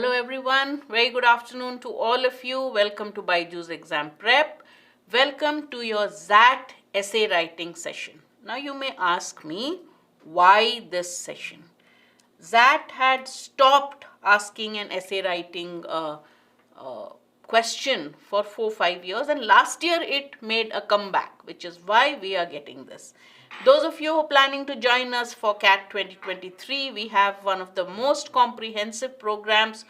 Hello everyone, very good afternoon to all of you. Welcome to BYJU'S Exam Prep. Welcome to your XAT essay writing session. Now you may ask me, why this session? XAT had stopped asking an essay writing question for 4-5 years, and last year it made a comeback, which is why we are getting this. Those of you who are planning to join us for CAT 2023, we have one of the most comprehensive programs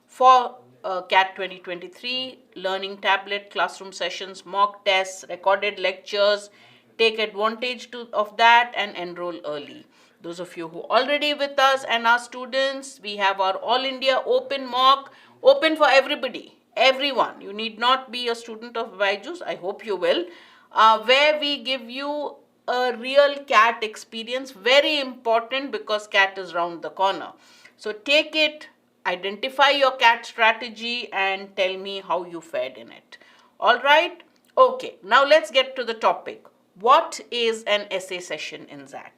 for CAT 2023, learning tablet, classroom sessions, mock tests, recorded lectures. Take advantage of that and enroll early. Those of you who are already with us and are students, we have our All India Open Mock, open for everybody, everyone. You need not be a student of BYJU'S, I hope you will, where we give you a real CAT experience, very important because CAT is round the corner. So take it, identify your CAT strategy and tell me how you fared in it. All right? Okay, now let's get to the topic. What is an essay session in XAT?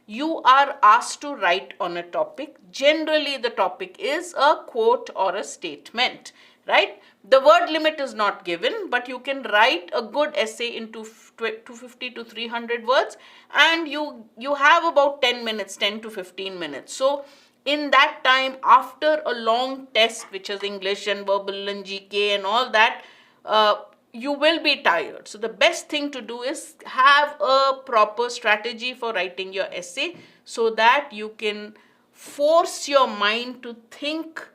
You are asked to write on a topic. Generally, the topic is a quote or a statement, right? The word limit is not given, but you can write a good essay into 250 to 300 words, and you have about 10 minutes, 10 to 15 minutes. So in that time, after a long test, which is English and verbal and GK and all that, you will be tired. So the best thing to do is have a proper strategy for writing your essay so that you can force your mind to think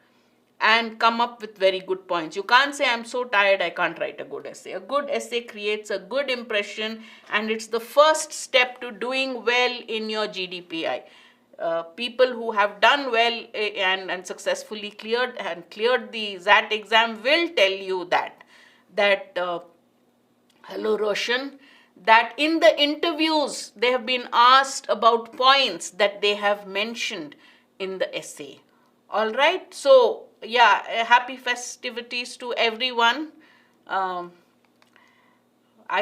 and come up with very good points. You can't say, I'm so tired, I can't write a good essay. A good essay creates a good impression, and it's the first step to doing well in your GDPI. People who have done well and successfully cleared the XAT exam will tell you that hello Roshan, that in the interviews they have been asked about points that they have mentioned in the essay. All right, so yeah, happy festivities to everyone. I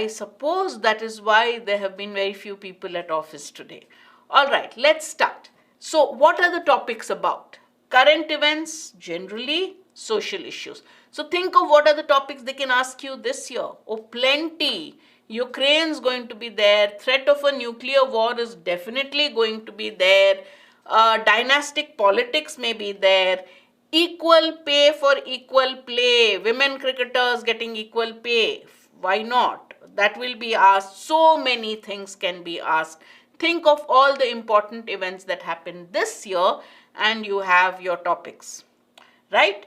suppose that is why there have been very few people at office today. All right, let's start. So what are the topics about? Current events, generally, social issues. So think of what are the topics they can ask you this year. Oh, plenty. Ukraine's going to be there. Threat of a nuclear war is definitely going to be there. Dynastic politics may be there. Equal pay for equal play. Women cricketers getting equal pay. Why not? That will be asked. So many things can be asked. Think of all the important events that happened this year and you have your topics, right?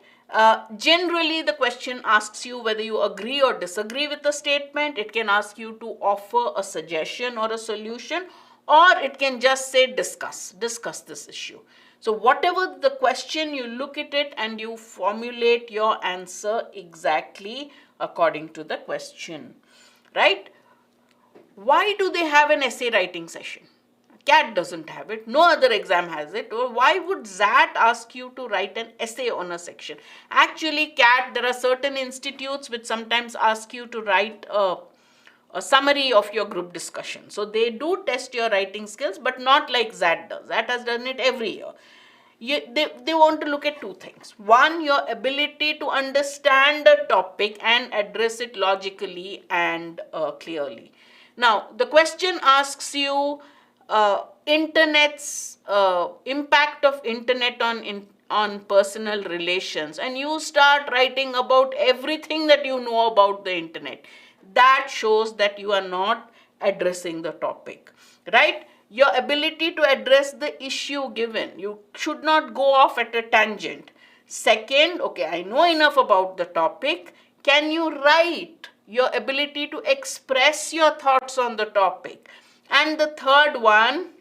Generally, the question asks you whether you agree or disagree with the statement. It can ask you to offer a suggestion or a solution, or it can just say discuss this issue. So whatever the question, you look at it and you formulate your answer exactly according to the question, right? Why do they have an essay writing session? CAT doesn't have it. No other exam has it. Or why would XAT ask you to write an essay on a section? Actually, CAT, there are certain institutes which sometimes ask you to write a summary of your group discussion. So they do test your writing skills, but not like XAT does. XAT has done it every year. They want to look at two things. One, your ability to understand a topic and address it logically and clearly. Now, the question asks you internet's impact of internet on personal relations, and you start writing about everything that you know about the internet. That shows that you are not addressing the topic, right? Your ability to address the issue given. You should not go off at a tangent. Second, okay, I know enough about the topic. Can you write? Your ability to express your thoughts on the topic. And the third one,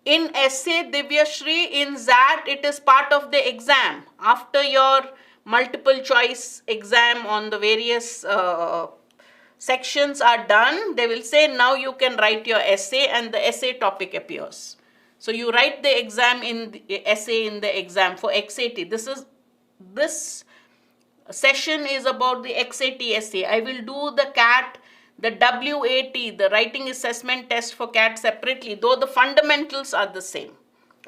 in essay, Divyashri, in XAT, it is part of the exam. After your multiple choice exam on the various sections are done, they will say now you can write your essay, and the essay topic appears. So you write the exam in the essay in the exam for XAT. This session is about the XAT essay. I will do the CAT, the WAT, the writing assessment test for CAT separately, though the fundamentals are the same.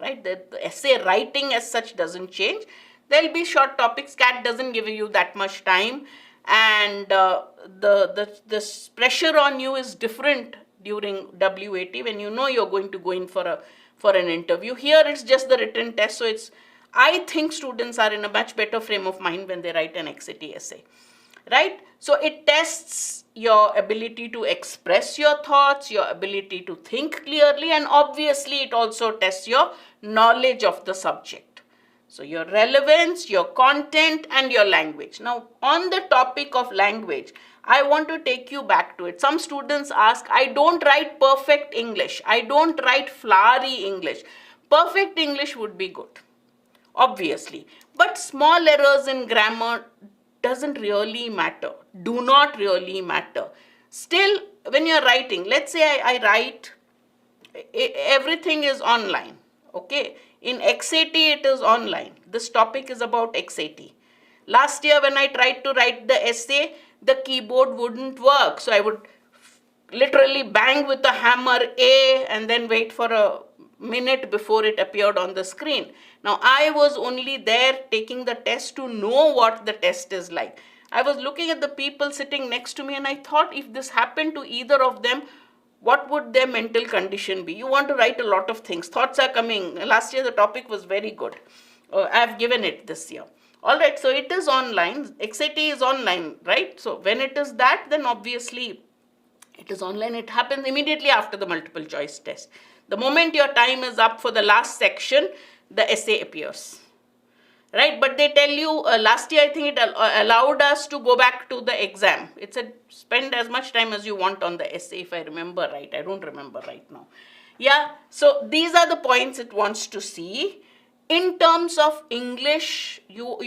right? The essay writing as such doesn't change. There'll be short topics. CAT doesn't give you that much time, and the pressure on you is different during WAT when you know you're going to go in for an interview. Here it's just the written test, so I think students are in a much better frame of mind when they write an XAT essay, right? So it tests your ability to express your thoughts, your ability to think clearly, and obviously it also tests your knowledge of the subject. So your relevance, your content, and your language. Now, on the topic of language, I want to take you back to it. Some students ask, I don't write perfect English. I don't write flowery English. Perfect English would be good, obviously. But small errors in grammar doesn't really matter, do not really matter. Still, when you're writing, let's say I write, everything is online, okay? In XAT, it is online. This topic is about XAT. Last year, when I tried to write the essay, the keyboard wouldn't work. So I would literally bang with a hammer A and then wait for a minute before it appeared on the screen. Now, I was only there taking the test to know what the test is like. I was looking at the people sitting next to me and I thought, if this happened to either of them, what would their mental condition be? You want to write a lot of things. Thoughts are coming. Last year, the topic was very good. I've given it this year. All right, so it is online. XAT is online, right? So when it is that, then obviously it is online. It happens immediately after the multiple choice test. The moment your time is up for the last section, the essay appears, right? But they tell you, last year I think it allowed us to go back to the exam. It said spend as much time as you want on the essay, if I remember right. I don't remember right now. Yeah, so these are the points it wants to see. In terms of English, you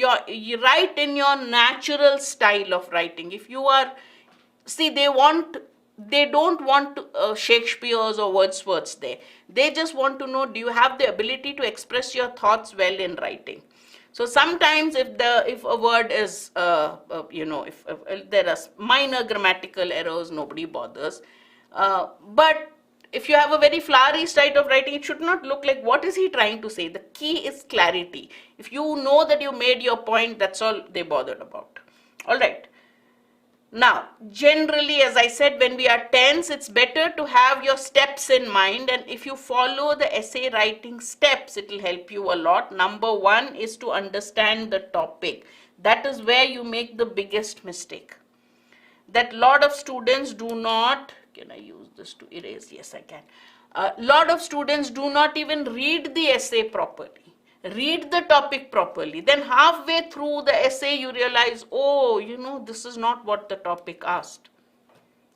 write in your natural style of writing. If you are, see, they don't want Shakespeare's or Wordsworth's there. They just want to know, do you have the ability to express your thoughts well in writing? So sometimes if a word is, if there are minor grammatical errors, nobody bothers. But if you have a very flowery style of writing, it should not look like, what is he trying to say? The key is clarity. If you know that you made your point, that's all they bothered about. All right. Now, generally, as I said, when we are tense, it's better to have your steps in mind. And if you follow the essay writing steps, it will help you a lot. Number one is to understand the topic. That is where you make the biggest mistake. That lot of students do not, can I use this to erase? Yes, I can. A lot of students do not even read the essay properly. Read the topic properly. Then halfway through the essay, you realize, oh, this is not what the topic asked.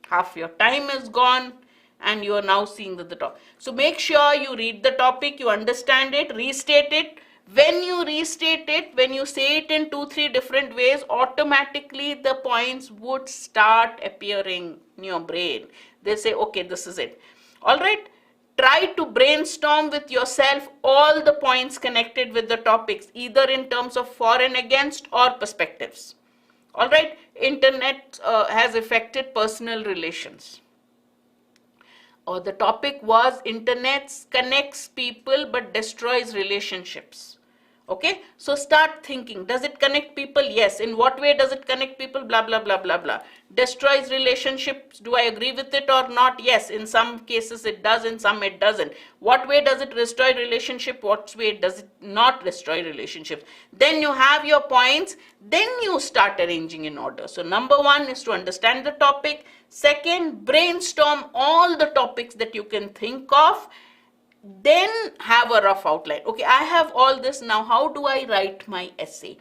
Half your time is gone and you are now seeing the topic. So make sure you read the topic, you understand it, restate it. When you restate it, when you say it in 2-3 different ways, automatically the points would start appearing in your brain. They say, okay, this is it. All right. Try to brainstorm with yourself all the points connected with the topics, either in terms of for and against or perspectives. All right. Internet has affected personal relations. Or the topic was internet connects people but destroys relationships. Okay, so start thinking, does it connect people? Yes. In what way does it connect people? Blah, blah, blah, blah, blah. Destroys relationships. Do I agree with it or not? Yes. In some cases it does, in some it doesn't. What way does it destroy relationship? What way does it not destroy relationships? Then you have your points. Then you start arranging in order. So number one is to understand the topic. Second, brainstorm all the topics that you can think of. Then have a rough outline. Okay, I have all this. Now, how do I write my essay?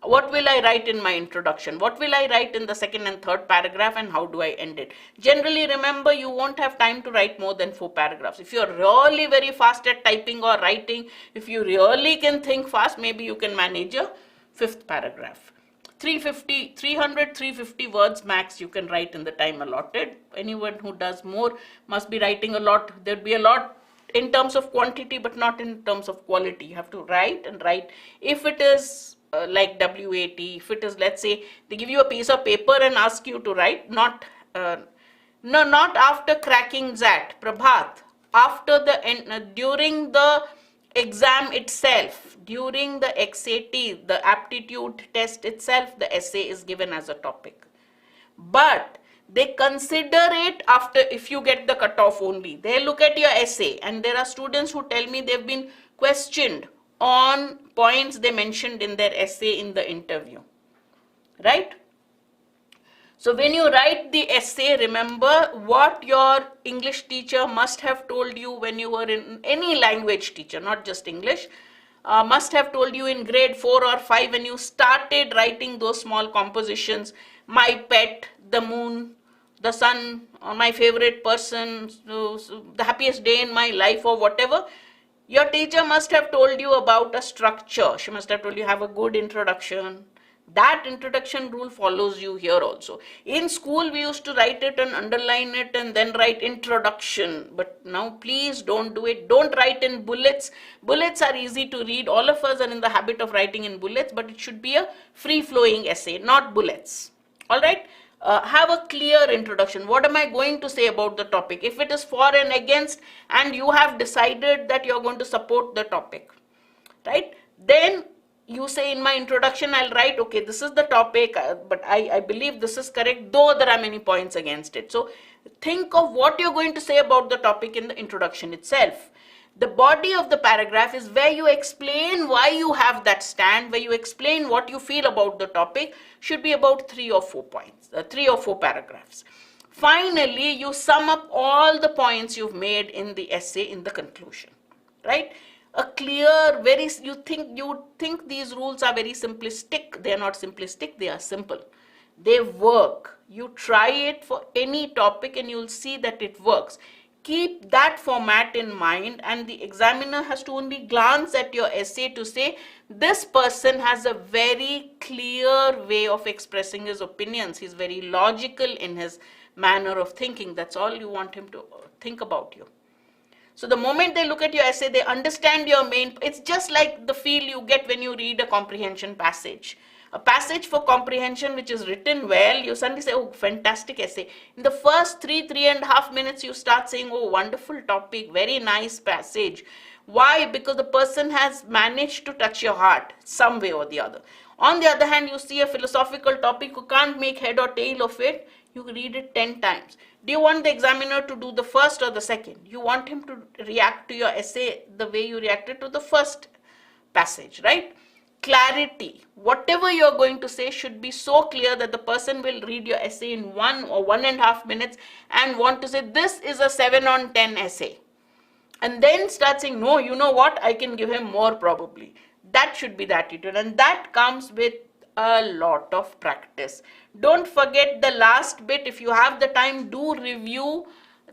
What will I write in my introduction? What will I write in the second and third paragraph, and how do I end it? Generally, remember, you won't have time to write more than 4 paragraphs. If you're really very fast at typing or writing, if you really can think fast, maybe you can manage a 5th paragraph. 350 words max you can write in the time allotted. Anyone who does more must be writing a lot. There'll be a lot in terms of quantity, but not in terms of quality. You have to write and write. If it is like WAT, if it is, let's say, they give you a piece of paper and ask you to write, not after cracking XAT, Prabhat, after the during the exam itself, during the XAT, the aptitude test itself, the essay is given as a topic. But they consider it after, if you get the cutoff only. They look at your essay, and there are students who tell me they've been questioned on points they mentioned in their essay in the interview, right? So when you write the essay, remember what your English teacher must have told you when you were in any language teacher, not just English, must have told you in grade 4 or 5 when you started writing those small compositions, my pet, the moon, the sun, my favorite person, the happiest day in my life, or whatever. Your teacher must have told you about a structure. She must have told you have a good introduction. That introduction rule follows you here also. In school, we used to write it and underline it and then write introduction. But now please don't do it. Don't write in bullets. Bullets are easy to read. All of us are in the habit of writing in bullets, but it should be a free-flowing essay, not bullets. All right? Have a clear introduction. What am I going to say about the topic? If it is for and against, and you have decided that you're going to support the topic, right? Then you say, in my introduction, I'll write, okay, this is the topic, but I believe this is correct, though there are many points against it. So think of what you're going to say about the topic in the introduction itself. The body of the paragraph is where you explain why you have that stand, where you explain what you feel about the topic, should be about 3 or 4 points, 3 or 4 paragraphs. Finally, you sum up all the points you've made in the essay in the conclusion, right? A clear, you think these rules are very simplistic. They are not simplistic, they are simple. They work. You try it for any topic and you'll see that it works. Keep that format in mind, and the examiner has to only glance at your essay to say, this person has a very clear way of expressing his opinions. He's very logical in his manner of thinking. That's all you want him to think about you. So the moment they look at your essay, they understand your main, it's just like the feel you get when you read a comprehension passage. A passage for comprehension which is written well, you suddenly say, oh, fantastic essay. In the first 3.5 minutes, you start saying, oh, wonderful topic, very nice passage. Why? Because the person has managed to touch your heart some way or the other. On the other hand, you see a philosophical topic, you can't make head or tail of it, you read it 10 times. Do you want the examiner to do the first or the second? You want him to react to your essay the way you reacted to the first passage, right? Clarity. Whatever you're going to say should be so clear that the person will read your essay in 1 or 1.5 minutes and want to say, this is a 7 on 10 essay. And then start saying, no, you know what, I can give him more probably. That should be the attitude, and that comes with a lot of practice. Don't forget the last bit. If you have the time, do review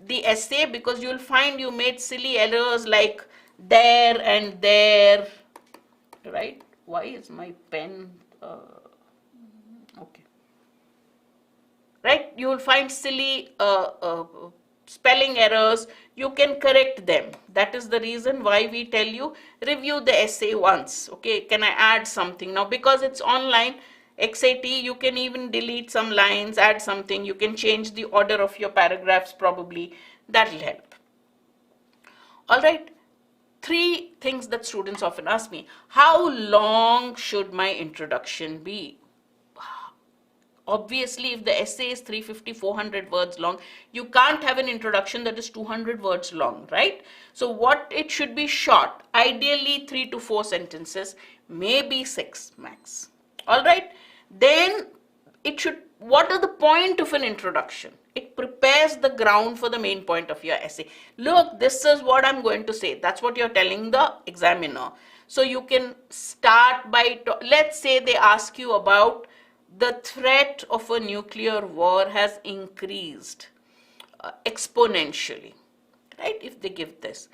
the essay, because you'll find you made silly errors like there and there, right? Why is my pen okay, right? You will find silly spelling errors. You can correct them. That is the reason why we tell you review the essay once. Okay, can I add something? Now, because it's online XAT, you can even delete some lines, add something. You can change the order of your paragraphs probably. That will help. All right. 3 things that students often ask me. How long should my introduction be? Obviously, if the essay is 350, 400 words long, you can't have an introduction that is 200 words long, right? So what it should be short, ideally 3 to 4 sentences, maybe 6 max. All right. Then it should, what is the point of an introduction? It prepares the ground for the main point of your essay. Look, this is what I'm going to say. That's what you're telling the examiner. So you can start by, let's say they ask you about the threat of a nuclear war has increased exponentially, right? If they give this,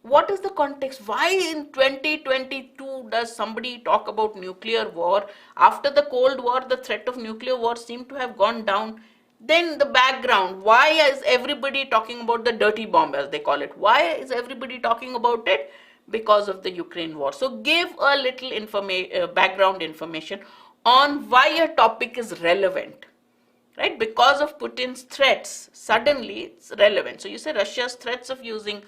what is the context? Why in 2022 does somebody talk about nuclear war? After the Cold War, the threat of nuclear war seemed to have gone down. Then the background, why is everybody talking about the dirty bomb, as they call it? Why is everybody talking about it? Because of the Ukraine war. So give a little background information on why a topic is relevant, right? Because of Putin's threats, suddenly it's relevant. So you say Russia's threats of using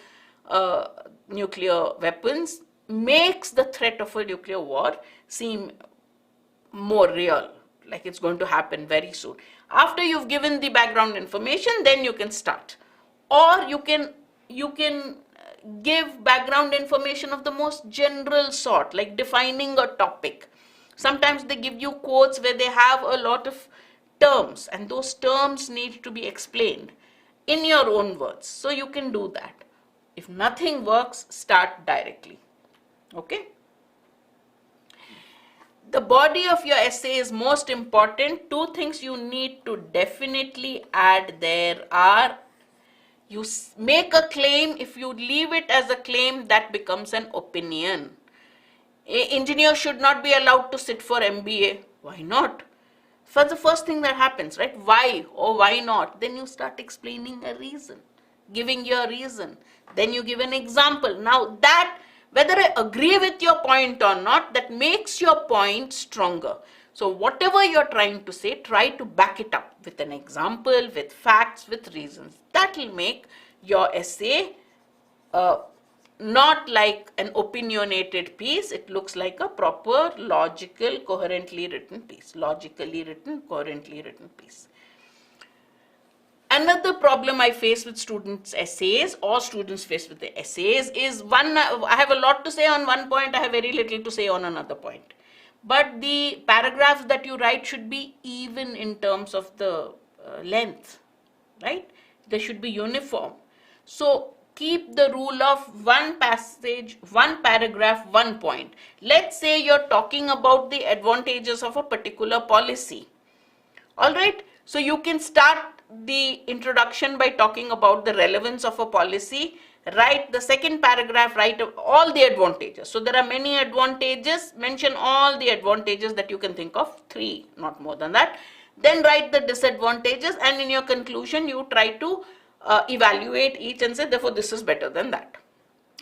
nuclear weapons makes the threat of a nuclear war seem more real, like it's going to happen very soon. After you've given the background information, then you can start. Or you can give background information of the most general sort, like defining a topic. Sometimes they give you quotes where they have a lot of terms, and those terms need to be explained in your own words. So you can do that. If nothing works, start directly. Okay? The body of your essay is most important. Two things you need to definitely add there are, you make a claim. If you leave it as a claim, that becomes an opinion. An engineer should not be allowed to sit for MBA. Why not? For the first thing that happens, right? Why or why not? Then you start explaining a reason, giving your reason. Then you give an example. Now that, whether I agree with your point or not, that makes your point stronger. So whatever you're trying to say, try to back it up with an example, with facts, with reasons. That will make your essay not like an opinionated piece. It looks like a proper, logical, coherently written piece. Logically written, coherently written piece. Another problem I face with students' essays, or students face with the essays, is I have a lot to say on one point, I have very little to say on another point. But the paragraphs that you write should be even in terms of the length, right? They should be uniform. So keep the rule of one passage, one paragraph, one point. Let's say you're talking about the advantages of a particular policy. All right, so you can start the introduction by talking about the relevance of a policy. Write the second paragraph, write all the advantages. So there are many advantages, mention all the advantages that you can think of, 3, not more than that. Then write the disadvantages, and in your conclusion you try to evaluate each and say, therefore this is better than that.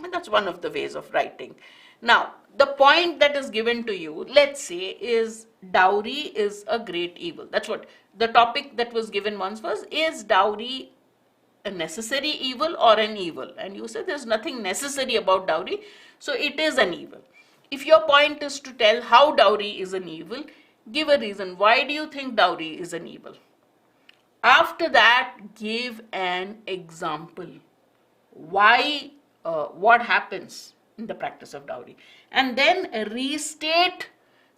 And that's one of the ways of writing. Now, the point that is given to you, let's say, is dowry is a great evil. That's what the topic that was given once was, is dowry a necessary evil or an evil? And you said there's nothing necessary about dowry, so it is an evil. If your point is to tell how dowry is an evil, give a reason. Why do you think dowry is an evil? After that, give an example. Why, what happens in the practice of dowry? And then restate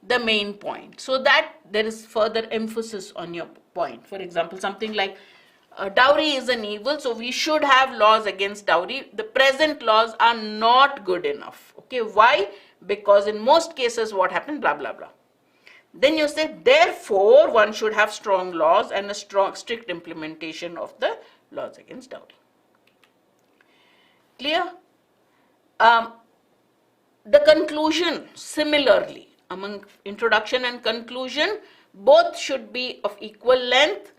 the main point so that there is further emphasis on your point. For example, something like, dowry is an evil, so we should have laws against dowry. The present laws are not good enough. Okay, why? Because in most cases what happened, blah, blah, blah. Then you say, therefore, one should have strong laws and a strict implementation of the laws against dowry. Clear? The conclusion, similarly, among introduction and conclusion, both should be of equal length,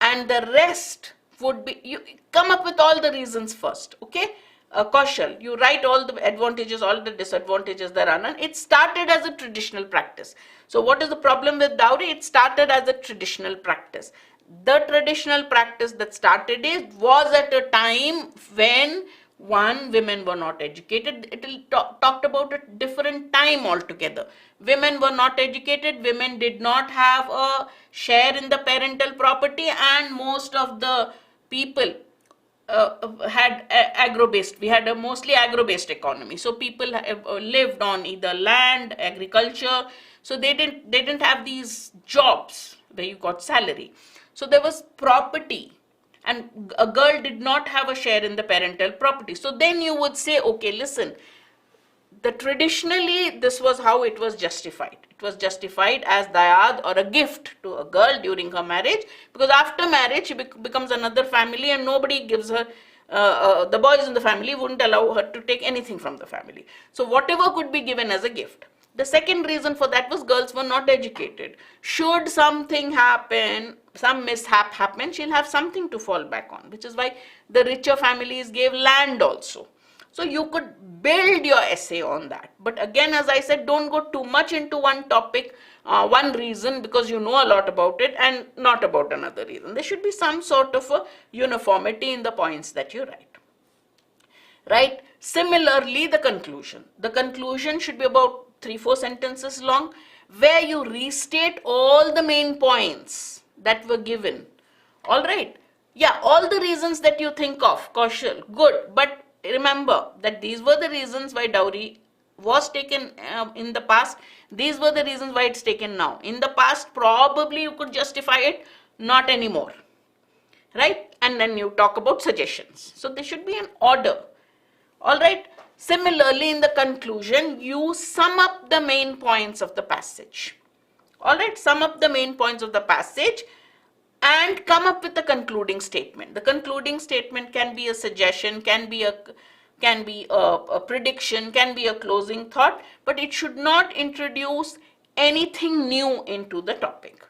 and the rest would be, you come up with all the reasons first, okay? Kaushal, you write all the advantages, all the disadvantages there are none. It started as a traditional practice. So what is the problem with dowry? It started as a traditional practice. The traditional practice that started it was at a time when, one, women were not educated. It talked about a different time altogether. Women were not educated, women did not have a share in the parental property, and most of the people had agro-based, we had a mostly agro-based economy. So people lived on either land, agriculture. So they didn't have these jobs where you got salary. So there was property, and a girl did not have a share in the parental property. So then you would say, okay, listen, traditionally this was how it was justified. It was justified as dayad, or a gift to a girl during her marriage, because after marriage she becomes another family, and nobody gives her, the boys in the family wouldn't allow her to take anything from the family. So whatever could be given as a gift. The second reason for that was girls were not educated. Should something happen, some mishap happen, she'll have something to fall back on, which is why the richer families gave land also. So you could build your essay on that. But again, as I said, don't go too much into one topic, one reason, because you know a lot about it, and not about another reason. There should be some sort of a uniformity in the points that you write. Right? Similarly, the conclusion. The conclusion should be about 3-4 sentences long, where you restate all the main points that were given. All right. Yeah, all the reasons that you think of, Kaushal, good. But remember that these were the reasons why dowry was taken in the past. These were the reasons why it's taken now. In the past, probably you could justify it, not anymore. Right? And then you talk about suggestions. So there should be an order. All right. Similarly, in the conclusion, you sum up the main points of the passage. All right. Sum up the main points of the passage and come up with a concluding statement. The concluding statement can be a suggestion, can be a prediction, can be a closing thought, but it should not introduce anything new into the topic.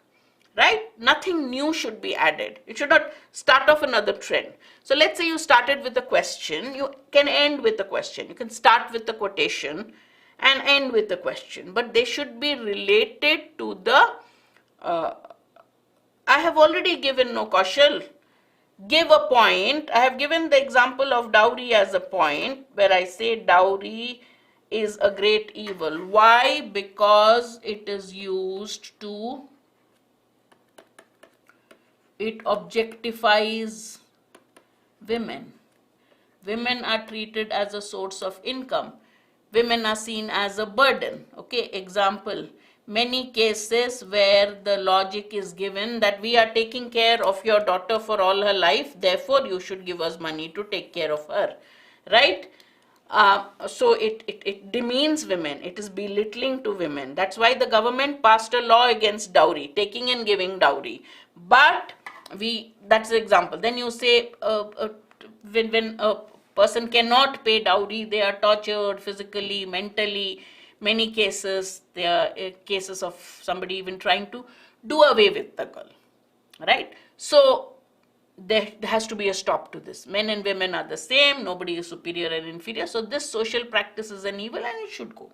Right? Nothing new should be added. It should not start off another trend. So let's say you started with a question, you can end with a question. You can start with a quotation and end with a question, but they should be related to the I have already given, no, Kaushal. Give a point. I have given the example of dowry as a point, where I say dowry is a great evil. Why? Because it is used to, it objectifies women. Women are treated as a source of income. Women are seen as a burden. Okay, example. Many cases where the logic is given that we are taking care of your daughter for all her life, therefore you should give us money to take care of her, right? So it demeans women, it is belittling to women. That's why the government passed a law against dowry, taking and giving dowry. But that's the example. Then you say when a person cannot pay dowry, they are tortured physically, mentally. Many cases, there are cases of somebody even trying to do away with the girl, right? So there has to be a stop to this. Men and women are the same. Nobody is superior and inferior. So this social practice is an evil and it should go.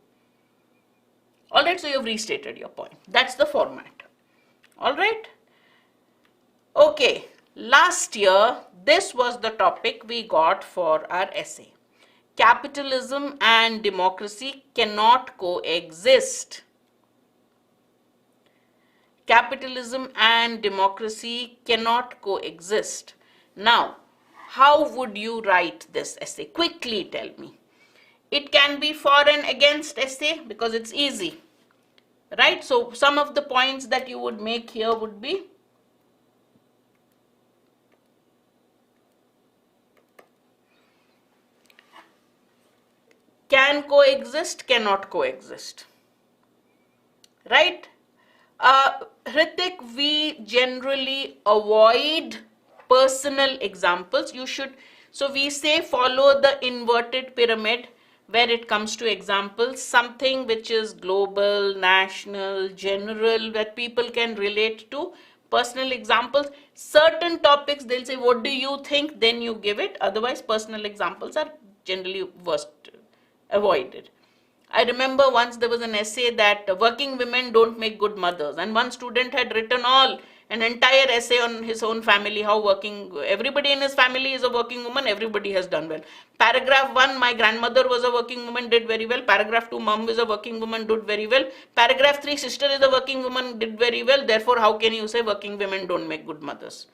All right, so you've restated your point. That's the format. All right. Okay, last year, this was the topic we got for our essay. Capitalism and democracy cannot coexist. Capitalism and democracy cannot coexist. Now, how would you write this essay? Quickly tell me. It can be for and against essay because it's easy, right? So some of the points that you would make here would be can coexist, cannot coexist, right? Hrithik, we generally avoid personal examples. You should, so we say follow the inverted pyramid where it comes to examples, something which is global, national, general, that people can relate to. Personal examples, certain topics, they'll say, what do you think? Then you give it. Otherwise, personal examples are generally worst avoided. I remember once there was an essay that working women don't make good mothers, and one student had written an entire essay on his own family, how everybody in his family is a working woman, everybody has done well. Paragraph 1, my grandmother was a working woman, did very well. Paragraph 2, mom is a working woman, did very well. Paragraph 3, sister is a working woman, did very well. Therefore, how can you say working women don't make good mothers?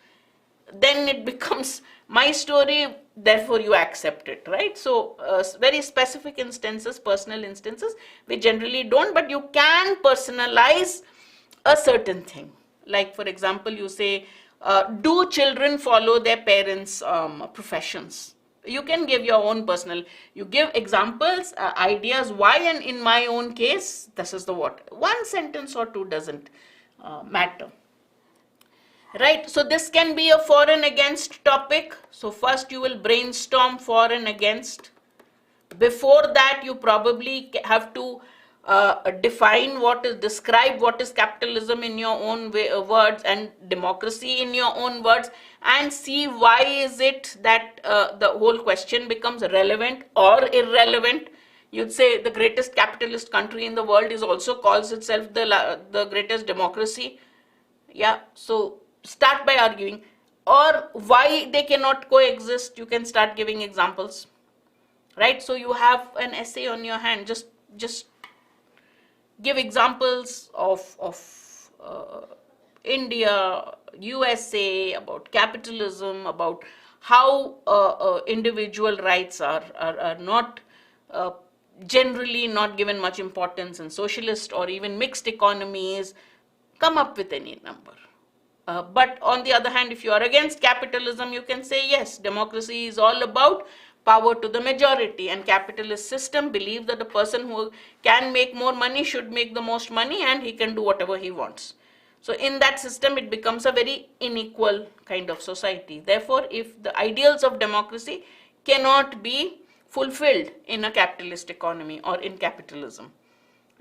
Then it becomes my story, therefore you accept it, right? So very specific instances, personal instances, we generally don't, but you can personalize a certain thing. Like, for example, you say, do children follow their parents' professions? You can give your own personal, you give examples, ideas, why, and in my own case, this is the what. One sentence or two doesn't matter. Right, so this can be a for and against topic. So first you will brainstorm for and against. Before that, you probably have to describe what is capitalism in your own words and democracy in your own words, and see why is it that the whole question becomes relevant or irrelevant. You'd say the greatest capitalist country in the world also calls itself the greatest democracy. Yeah, so start by arguing, or why they cannot coexist. You can start giving examples. right? So you have an essay on your hand. Just give examples of India, USA, about capitalism, about how individual rights are not generally not given much importance in socialist or even mixed economies. Come up with any number. But on the other hand, if you are against capitalism, you can say yes, democracy is all about power to the majority, and capitalist system believes that the person who can make more money should make the most money and he can do whatever he wants. So in that system, it becomes a very unequal kind of society. Therefore, if the ideals of democracy cannot be fulfilled in a capitalist economy or in capitalism.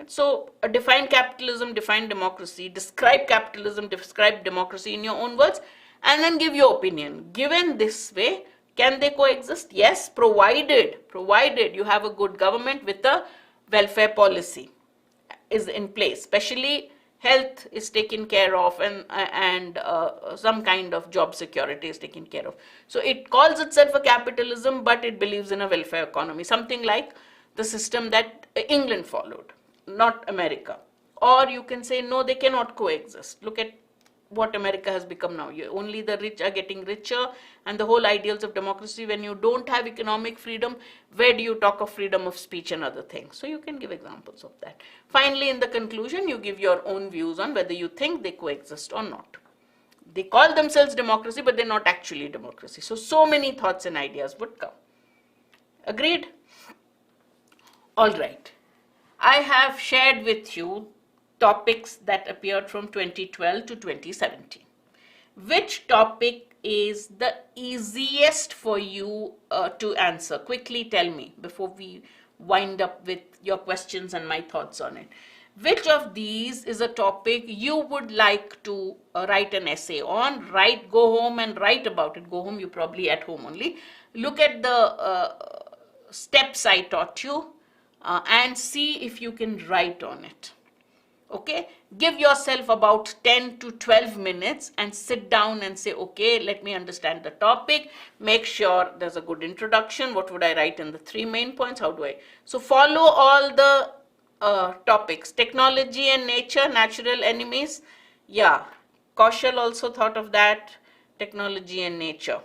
So define capitalism, define democracy, describe capitalism, describe democracy in your own words, and then give your opinion. Given this way, can they coexist? Yes, provided you have a good government with a welfare policy is in place, especially health is taken care of, and some kind of job security is taken care of. So it calls itself a capitalism, but it believes in a welfare economy, something like the system that England followed, not America. Or you can say no, they cannot coexist. Look at what America has become now. Only the rich are getting richer, and the whole ideals of democracy, when you don't have economic freedom, where do you talk of freedom of speech and other things? So you can give examples of that. Finally, in the conclusion, you give your own views on whether you think they coexist or not. They call themselves democracy, but they're not actually democracy. So many thoughts and ideas would come. Agreed? All right. I have shared with you topics that appeared from 2012 to 2017. Which topic is the easiest for you to answer? Quickly tell me before we wind up with your questions and my thoughts on it. Which of these is a topic you would like to write an essay on? Go home and write about it. Go home, you're probably at home only. Look at the steps I taught you and see if you can write on it. Okay, give yourself about 10 to 12 minutes and sit down and say, okay, let me understand the topic. Make sure there's a good introduction. What would I write in the 3 main points? How do I? So follow all the topics. Technology and nature, natural enemies. Yeah, Kaushal also thought of that. Technology and nature.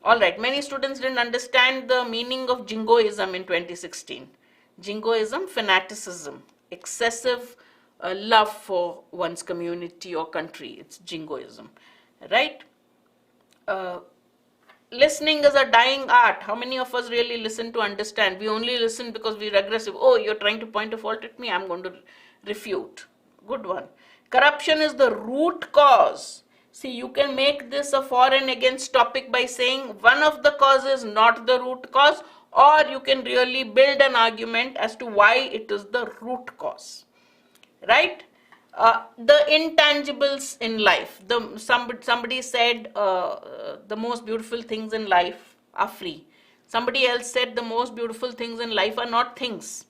All right, many students didn't understand the meaning of jingoism in 2016. Jingoism, fanaticism, excessive love for one's community or country. It's jingoism, right? Listening is a dying art. How many of us really listen to understand? We only listen because we're aggressive. Oh, you're trying to point a fault at me, I'm going to refute. Good one. Corruption is the root cause. See, you can make this a for and against topic by saying one of the causes, not the root cause, or you can really build an argument as to why it is the root cause. Right? The intangibles in life. Somebody said the most beautiful things in life are free. Somebody else said the most beautiful things in life are not things.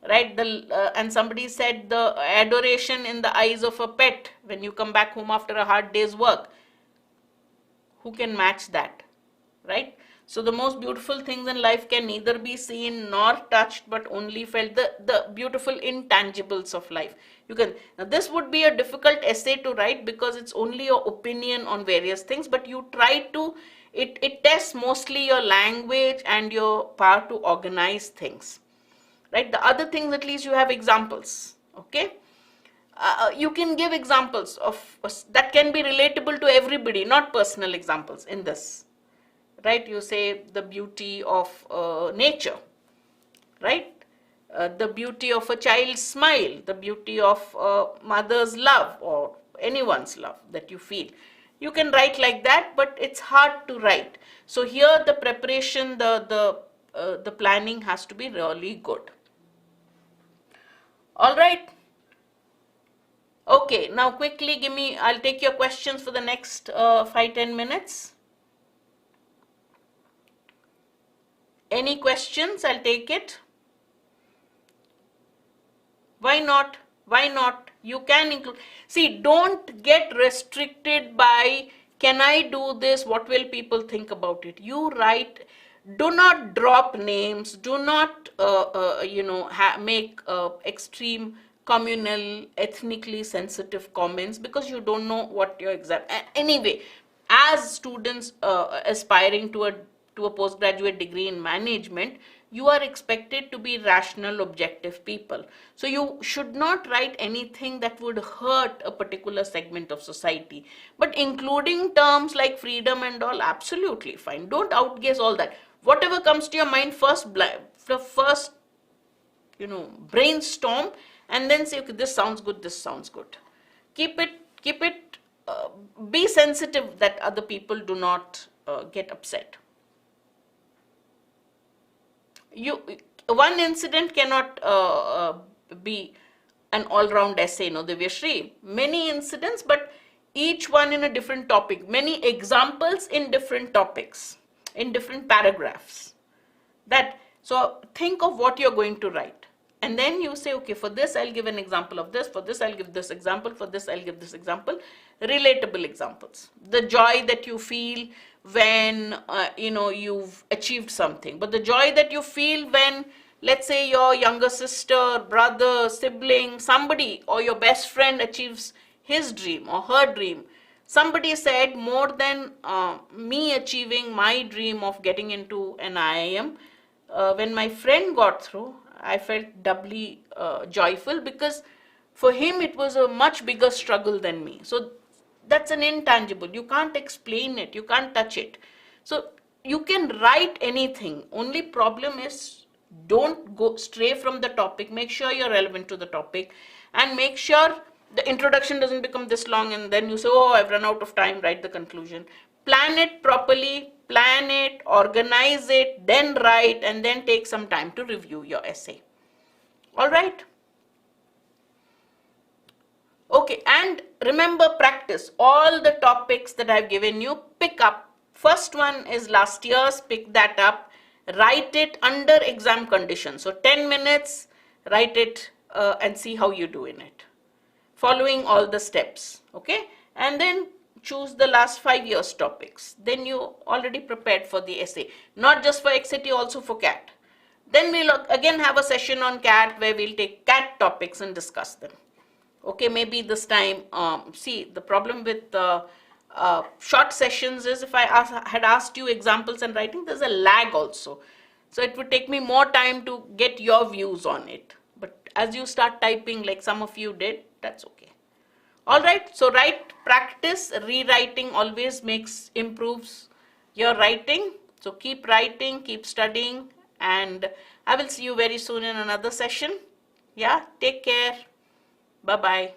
Right? And somebody said the adoration in the eyes of a pet when you come back home after a hard day's work. Who can match that? Right? So the most beautiful things in life can neither be seen nor touched, but only felt. The beautiful intangibles of life. Now this would be a difficult essay to write because it's only your opinion on various things, but you try to, it tests mostly your language and your power to organize things. Right? The other things, at least you have examples. Okay? You can give examples of that can be relatable to everybody, not personal examples in this. Right? You say the beauty of nature, right? The beauty of a child's smile, the beauty of mother's love or anyone's love that you feel. You can write like that, but it's hard to write. So here the preparation, the planning has to be really good. All right. Okay, now quickly I'll take your questions for the next 5-10 minutes. Any questions? I'll take it. Why not? Why not? You can include. See, don't get restricted by, can I do this? What will people think about it? You write. do not drop names, do not make extreme communal, ethnically sensitive comments, because you don't know what your exam. Anyway, as students aspiring to a postgraduate degree in management, you are expected to be rational, objective people. So you should not write anything that would hurt a particular segment of society. But including terms like freedom and all, absolutely fine. Don't outguess all that. Whatever comes to your mind first, brainstorm, and then say, okay, this sounds good, this sounds good. Keep it, be sensitive that other people do not get upset. One incident cannot be an all-round essay, no, Divyashri. Many incidents, but each one in a different topic. Many examples in different topics, in different paragraphs. So think of what you're going to write. And then you say, okay, for this I'll give an example of this, for this I'll give this example, for this I'll give this example. Relatable examples. The joy that you feel when you've achieved something, but the joy that you feel when, let's say, your younger sister, brother, sibling, somebody, or your best friend achieves his dream or her dream. Somebody said, more than me achieving my dream of getting into an IIM, when my friend got through, I felt doubly joyful, because for him it was a much bigger struggle than me. So that's an intangible. You can't explain it. You can't touch it. So you can write anything. Only problem is, don't go stray from the topic. Make sure you're relevant to the topic, and make sure the introduction doesn't become this long and then you say, oh, I've run out of time, write the conclusion. Plan it properly, plan it, organize it, then write, and then take some time to review your essay. All right? Okay, and remember, practice all the topics that I've given you. Pick up. First one is last year's, pick that up. Write it under exam conditions. So 10 minutes, write it and see how you do in it, following all the steps. Okay, and then choose the last 5 years topics. Then you already prepared for the essay, not just for XAT, also for CAT. Then we'll again have a session on CAT where we'll take CAT topics and discuss them. Okay, maybe this time, see, the problem with short sessions is, if I had asked you examples and writing, there's a lag also. So it would take me more time to get your views on it. But as you start typing, like some of you did, that's okay. All right, so write, practice. Rewriting always improves your writing. So keep writing, keep studying, and I will see you very soon in another session. Yeah, take care. Bye-bye.